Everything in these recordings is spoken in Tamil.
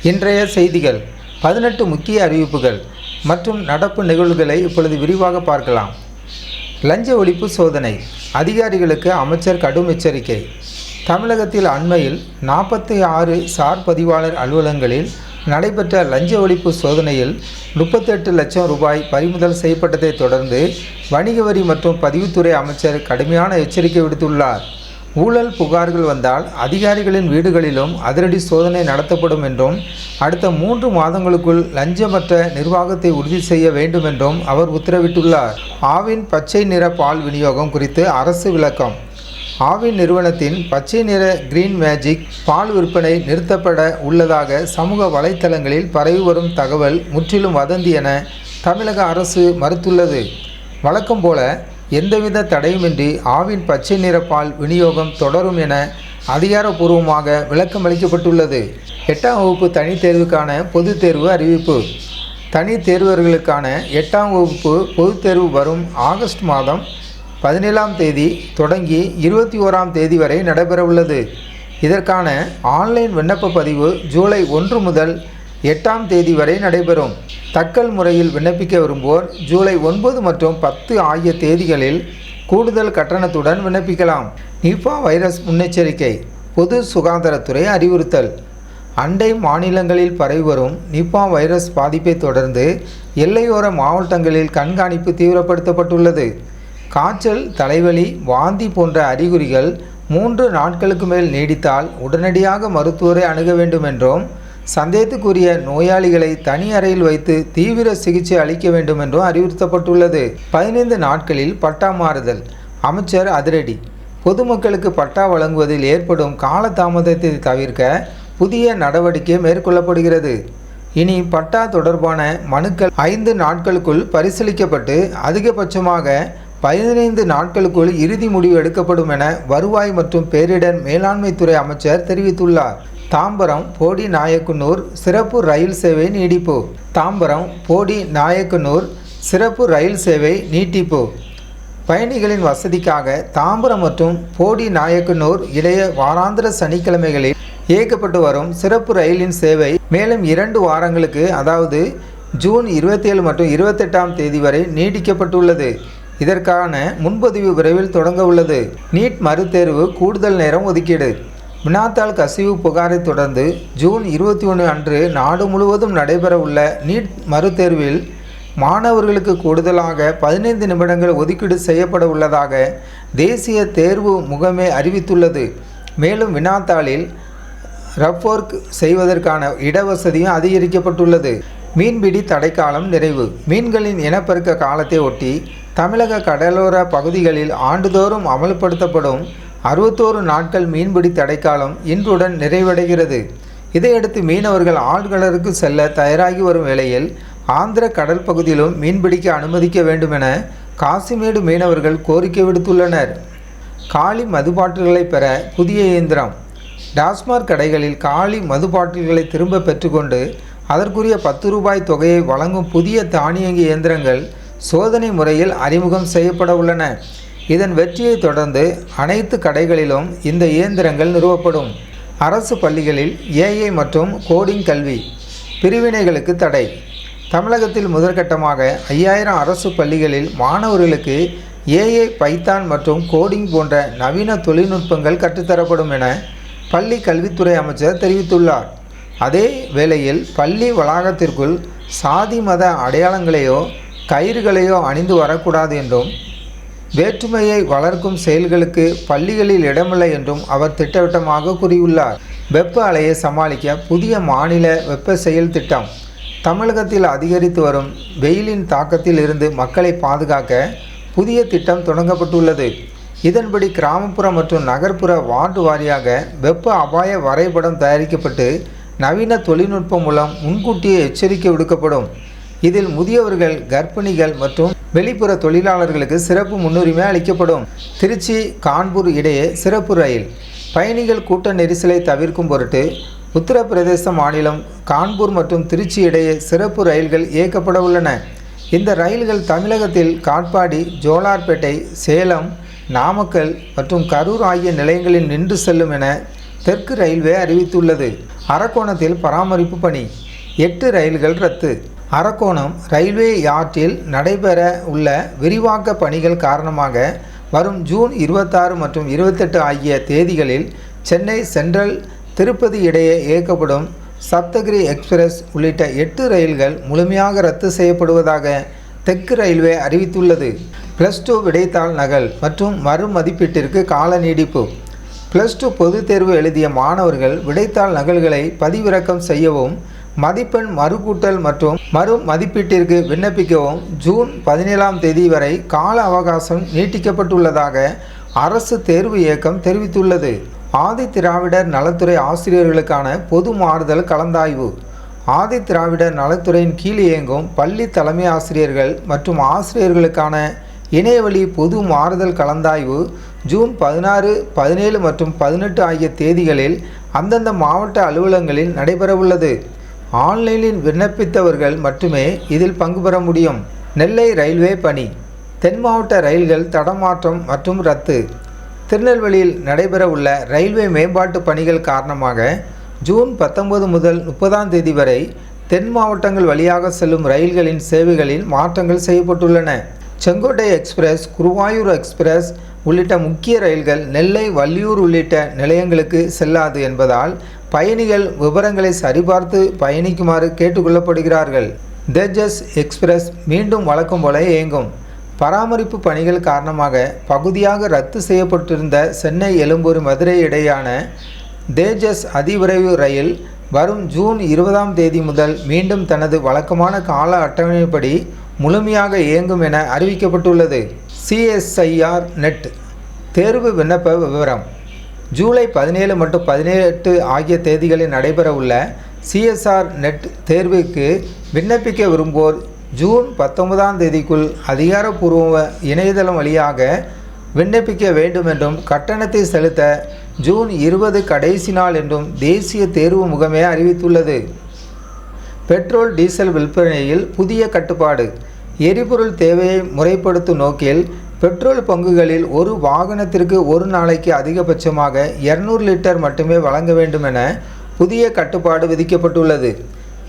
இன்றைய செய்திகள் 18 முக்கிய அறிவிப்புகள் மற்றும் நடப்பு நிகழ்வுகளை இப்பொழுது விரிவாக பார்க்கலாம். லஞ்ச ஒழிப்பு சோதனை, அதிகாரிகளுக்கு அமைச்சர் கடும் எச்சரிக்கை. தமிழகத்தில் அண்மையில் 46 சார் பதிவாளர் அலுவலகங்களில் நடைபெற்ற லஞ்ச ஒழிப்பு சோதனையில் 38 லட்சம் ரூபாய் பறிமுதல் செய்யப்பட்டதை தொடர்ந்து வணிக வரி மற்றும் பதிவுத்துறை அமைச்சர் கடுமையான எச்சரிக்கை விடுத்துள்ளார். ஊழல் புகார்கள் வந்தால் அதிகாரிகளின் வீடுகளிலும் அதிரடி சோதனை நடத்தப்படும் என்றும், அடுத்த 3 மாதங்களுக்குள் லஞ்சமற்ற நிர்வாகத்தை உறுதி செய்ய வேண்டும் என்றும் அவர் உத்தரவிட்டுள்ளார். ஆவின் பச்சை நிற பால் விநியோகம் குறித்து அரசு விளக்கம். ஆவின் நிறுவனத்தின் பச்சை நிற கிரீன் மேஜிக் பால் விற்பனை நிறுத்தப்பட உள்ளதாக சமூக வலைத்தளங்களில் பரவி வரும் தகவல் முற்றிலும் வதந்தி என தமிழக அரசு மறுத்துள்ளது. வழக்கம் போல எந்தவித தடையுமின்றி ஆவின் பச்சை நிற பால் விநியோகம் தொடரும் என அதிகாரப்பூர்வமாக விளக்கம் அளிக்கப்பட்டுள்ளது. 8ஆம் வகுப்பு தனித் தேர்வுக்கான பொதுத் தேர்வு அறிவிப்பு. தனித் தேர்வர்களுக்கான 8ஆம் வகுப்பு பொதுத் தேர்வு வரும் ஆகஸ்ட் மாதம் 17ஆம் தேதி தொடங்கி 21ஆம் தேதி வரை நடைபெறவுள்ளது. இதற்கான ஆன்லைன் விண்ணப்ப பதிவு ஜூலை 1 முதல் 8ஆம் தேதி வரை நடைபெறும். தக்கல் முறையில் விண்ணப்பிக்க விரும்புவோர் ஜூலை 9 மற்றும் 10 ஆகிய தேதிகளில் கூடுதல் கட்டணத்துடன் விண்ணப்பிக்கலாம். நிபா வைரஸ் முன்னெச்சரிக்கை. பொது சுகாதாரத்துறை அறிவுறுத்தல். அண்டை மாநிலங்களில் பரவி வரும் நிபா வைரஸ் பாதிப்பை தொடர்ந்து எல்லையோர மாவட்டங்களில் கண்காணிப்பு தீவிரப்படுத்தப்பட்டுள்ளது. காய்ச்சல், தலைவலி, வாந்தி போன்ற அறிகுறிகள் 3 நாட்களுக்கு மேல் நீடித்தால் உடனடியாக மருத்துவரை அணுக வேண்டும் என்றும், சந்தேகத்துக்குரிய நோயாளிகளை தனி அறையில் வைத்து தீவிர சிகிச்சை அளிக்க வேண்டும் என்றும் அறிவுறுத்தப்பட்டுள்ளது. 15 நாட்களில் பட்டா மாறுதல். அமைச்சர் அதிரடி. பொதுமக்களுக்கு பட்டா வழங்குவதில் ஏற்படும் காலதாமதத்தை தவிர்க்க புதிய நடவடிக்கை மேற்கொள்ளப்படுகிறது. இனி பட்டா தொடர்பான மனுக்கள் 5 நாட்களுக்குள் பரிசீலிக்கப்பட்டு அதிகபட்சமாக 15 நாட்களுக்குள் இறுதி முடிவு எடுக்கப்படும் என வருவாய் மற்றும் பேரிடர் மேலாண்மைத்துறை அமைச்சர் தெரிவித்துள்ளார். தாம்பரம் போடி நாயக்கனூர் சிறப்பு ரயில் சேவை நீடிப்பு. தாம்பரம் போடி நாயக்கனூர் சிறப்பு ரயில் சேவை நீட்டிப்பு. பயணிகளின் வசதிக்காக தாம்பரம் மற்றும் போடி நாயக்கனூர் இடையே வாராந்திர சனிக்கிழமைகளில் இயக்கப்பட்டு வரும் சிறப்பு ரயிலின் சேவை மேலும் 2 வாரங்களுக்கு, அதாவது ஜூன் 27 மற்றும் 28ஆம் தேதி வரை நீடிக்கப்பட்டுள்ளது. இதற்கான முன்பதிவு விரைவில் தொடங்க உள்ளது. நீட் மறுதேர்வு கூடுதல் நேரம் ஒதுக்கீடு. வினாத்தாள் கசிவு புகாரை தொடர்ந்து ஜூன் 21 அன்று நாடு முழுவதும் நடைபெற உள்ள நீட் மறுதேர்வில் மாணவர்களுக்கு கூடுதலாக 15 நிமிடங்கள் ஒதுக்கீடு செய்யப்பட உள்ளதாக தேசிய தேர்வு முகமை அறிவித்துள்ளது. மேலும் வினாத்தாளில் ரஃப் ஒர்க் செய்வதற்கான இடவசதியும் அதிகரிக்கப்பட்டுள்ளது. மீன்பிடி தடைக்காலம் நிறைவு. மீன்களின் இனப்பெருக்க காலத்தை ஒட்டி தமிழக கடலோர பகுதிகளில் ஆண்டுதோறும் அமல்படுத்தப்படும் 61 நாட்கள் மீன்பிடி தடைக்காலம் இன்றுடன் நிறைவடைகிறது. இதையடுத்து மீனவர்கள் ஆழ்கடலுக்கு செல்ல தயாராகி வரும் வேளையில் ஆந்திர கடல் பகுதியிலும் மீன்பிடிக்க அனுமதிக்க வேண்டும் என காசிமேடு மீனவர்கள் கோரிக்கை விடுத்துள்ளனர். காலி மதுபாட்டில்களை பெற புதிய இயந்திரம். டாஸ்மாக் கடைகளில் காலி மதுபாட்டில்களை திரும்ப பெற்றுக்கொண்டு அதற்குரிய 10 ரூபாய் தொகையை வழங்கும் புதிய தானியங்கி இயந்திரங்கள் சோதனை முறையில் அறிமுகம் செய்யப்பட உள்ளன. இதன் வெற்றியை தொடர்ந்து அனைத்து கடைகளிலும் இந்த இயந்திரங்கள் நிறுவப்படும். அரசு பள்ளிகளில் ஏஐ மற்றும் கோடிங் கல்வி பிரிவினைகளுக்கு தடை. தமிழகத்தில் முதற்கட்டமாக 5000 அரசு பள்ளிகளில் மாணவர்களுக்கு ஏஐ, பைத்தான் மற்றும் கோடிங் போன்ற நவீன தொழில்நுட்பங்கள் கற்றுத்தரப்படும் என பள்ளி கல்வித்துறை அமைச்சர் தெரிவித்துள்ளார். அதே வேளையில் பள்ளி வளாகத்திற்குள் சாதி மத அடையாளங்களையோ கயிறுகளையோ அணிந்து வரக்கூடாது என்றும், வேற்றுமையை வளர்க்கும் செயல்களுக்கு பள்ளிகளில் இடமில்லை என்றும் அவர் திட்டவட்டமாக கூறியுள்ளார். வெப்ப அலையை சமாளிக்க புதிய மாநில வெப்ப செயல் திட்டம். தமிழகத்தில் அதிகரித்து வரும் வெயிலின் தாக்கத்தில் இருந்து மக்களை பாதுகாக்க புதிய திட்டம் தொடங்கப்பட்டுள்ளது. இதன்படி கிராமப்புற மற்றும் நகர்ப்புற வார்டு வாரியாக வெப்ப அபாய வரைபடம் தயாரிக்கப்பட்டு நவீன தொழில்நுட்பம் மூலம் முன்கூட்டியே எச்சரிக்கை விடுக்கப்படும். இதில் முதியவர்கள், கர்ப்பிணிகள் மற்றும் வெளிப்புற தொழிலாளர்களுக்கு சிறப்பு முன்னுரிமை அளிக்கப்படும். திருச்சி கான்பூர் இடையே சிறப்பு ரயில். பயணிகள் கூட்ட நெரிசலை தவிர்க்கும் பொருட்டு உத்தரப்பிரதேச மாநிலம் கான்பூர் மற்றும் திருச்சி இடையே சிறப்பு ரயில்கள் இயக்கப்பட உள்ளன. இந்த ரயில்கள் தமிழகத்தில் காட்பாடி, ஜோலார்பேட்டை, சேலம், நாமக்கல் மற்றும் கரூர் ஆகிய நிலையங்களில் நின்று செல்லும் என தெற்கு ரயில்வே அறிவித்துள்ளது. அரக்கோணத்தில் பராமரிப்பு பணி 8 ரயில்கள் ரத்து. அரக்கோணம் ரயில்வே யார்டில் நடைபெற உள்ள விரிவாக்க பணிகள் காரணமாக வரும் ஜூன் 26 மற்றும் 28 ஆகிய தேதிகளில் சென்னை சென்ட்ரல் திருப்பதி இடையே இயக்கப்படும் சப்தகிரி எக்ஸ்பிரஸ் உள்ளிட்ட 8 ரயில்கள் முழுமையாக ரத்து செய்யப்படுவதாக தெற்கு ரயில்வே அறிவித்துள்ளது. +2 விடைத்தாள் நகல் மற்றும் மறுமதிப்பீட்டிற்கு கால நீடிப்பு. +2 பொதுத் தேர்வு எழுதிய மாணவர்கள் விடைத்தாள் நகல்களை பதிவிறக்கம் செய்யவும் மதிப்பெண் மறுகூட்டல் மற்றும் மறு மதிப்பீட்டிற்கு விண்ணப்பிக்கவும் ஜூன் 17ஆம் தேதி வரை கால அவகாசம் நீட்டிக்கப்பட்டுள்ளதாக அரசு தேர்வு இயக்கம் தெரிவித்துள்ளது. ஆதிதிராவிடர் நலத்துறை ஆசிரியர்களுக்கான பொது மாறுதல் கலந்தாய்வு. ஆதிதிராவிடர் நலத்துறையின் கீழ் இயங்கும் பள்ளி தலைமை ஆசிரியர்கள் மற்றும் ஆசிரியர்களுக்கான இணையவழி பொது மாறுதல் கலந்தாய்வு ஜூன் 16, 17 மற்றும் 18 ஆகிய தேதிகளில் அந்தந்த மாவட்ட அலுவலகங்களில் நடைபெறவுள்ளது. ஆன்லைனில் விண்ணப்பித்தவர்கள் மட்டுமே இதில் பங்கு பெற முடியும். நெல்லை ரயில்வே பணி. தென் மாவட்ட ரயில்கள் தடமாற்றம் மற்றும் ரத்து. திருநெல்வேலியில் நடைபெறவுள்ள ரயில்வே மேம்பாட்டு பணிகள் காரணமாக ஜூன் 19 முதல் 30ஆம் தேதி வரை தென் மாவட்டங்கள் வழியாக செல்லும் ரயில்களின் சேவைகளில் மாற்றங்கள் செய்யப்பட்டுள்ளன. செங்கோட்டை எக்ஸ்பிரஸ், குருவாயூர் எக்ஸ்பிரஸ் உள்ளிட்ட முக்கிய ரயில்கள் நெல்லை, வள்ளியூர் உள்ளிட்ட நிலையங்களுக்கு செல்லாது என்பதால் பயணிகள் விவரங்களை சரிபார்த்து பயணிக்குமாறு கேட்டுக்கொள்ளப்படுகிறார்கள். தேஜஸ் எக்ஸ்பிரஸ் மீண்டும் வழக்கம் போல இயங்கும். பராமரிப்பு பணிகள் காரணமாக பகுதியாக ரத்து செய்யப்பட்டிருந்த சென்னை, எழும்பூர், மதுரை இடையான தேஜஸ் அதிவிரைவு ரயில் வரும் ஜூன் 20ஆம் தேதி முதல் மீண்டும் தனது வழக்கமான கால அட்டவணைப்படி முழுமையாக இயங்கும் என அறிவிக்கப்பட்டுள்ளது. CSIR நெட் தேர்வு விண்ணப்ப விவரம். ஜூலை 17 மற்றும் 18 ஆகிய தேதிகளில் நடைபெறவுள்ள CSIR நெட் தேர்வுக்கு விண்ணப்பிக்க விரும்புவோர் ஜூன் 19ஆம் தேதிக்குள் அதிகாரப்பூர்வ இணையதளம் வழியாக விண்ணப்பிக்க வேண்டும் என்றும் கட்டணத்தை செலுத்த ஜூன் 20 கடைசி நாள் என்றும் தேசிய தேர்வு முகமை அறிவித்துள்ளது. பெட்ரோல், டீசல் விற்பனையில் புதிய கட்டுப்பாடு. எரிபொருள் தேவையை முறைப்படுத்தும் நோக்கில் பெட்ரோல் பங்குகளில் ஒரு வாகனத்திற்கு ஒரு நாளைக்கு அதிகபட்சமாக 200 லிட்டர் மட்டுமே வழங்க வேண்டும் என புதிய கட்டுப்பாடு விதிக்கப்பட்டுள்ளது.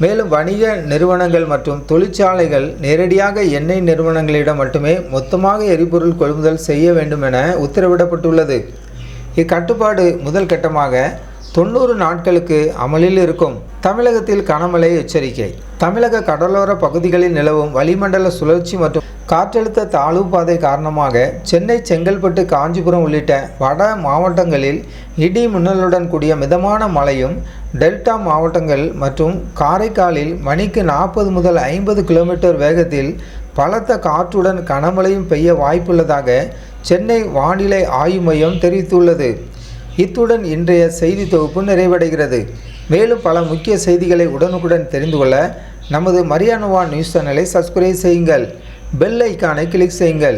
மேலும் வணிக நிறுவனங்கள் மற்றும் தொழிற்சாலைகள் நேரடியாக எண்ணெய் நிறுவனங்களிடம் மட்டுமே மொத்தமாக எரிபொருள் கொள்முதல் செய்ய வேண்டும் என உத்தரவிடப்பட்டுள்ளது. இக்கட்டுப்பாடு முதல் கட்டமாக 90 நாட்களுக்கு அமலில் இருக்கும். தமிழகத்தில் கனமழை எச்சரிக்கை. தமிழக கடலோர பகுதிகளில் நிலவும் வளிமண்டல சுழற்சி மற்றும் காற்றழுத்த தாழ்வு பாதை காரணமாக சென்னை, செங்கல்பட்டு, காஞ்சிபுரம் உள்ளிட்ட வட மாவட்டங்களில் இடி மின்னலுடன் கூடிய மிதமான மழையும், டெல்டா மாவட்டங்கள் மற்றும் காரைக்காலில் மணிக்கு 40 முதல் 50 கிலோமீட்டர் வேகத்தில் பலத்த காற்றுடன் கனமழையும் பெய்ய வாய்ப்புள்ளதாக சென்னை வானிலை ஆய்வு மையம் தெரிவித்துள்ளது. இத்துடன் இன்றைய செய்தி தொகுப்பு நிறைவடைகிறது. மேலும் பல முக்கிய செய்திகளை உடனுக்குடன் தெரிந்து கொள்ள நமது மரியானவா நியூஸ் சேனலை சப்ஸ்கிரைப் செய்யுங்கள். பெல் ஐக்கானை கிளிக் செய்யுங்கள்.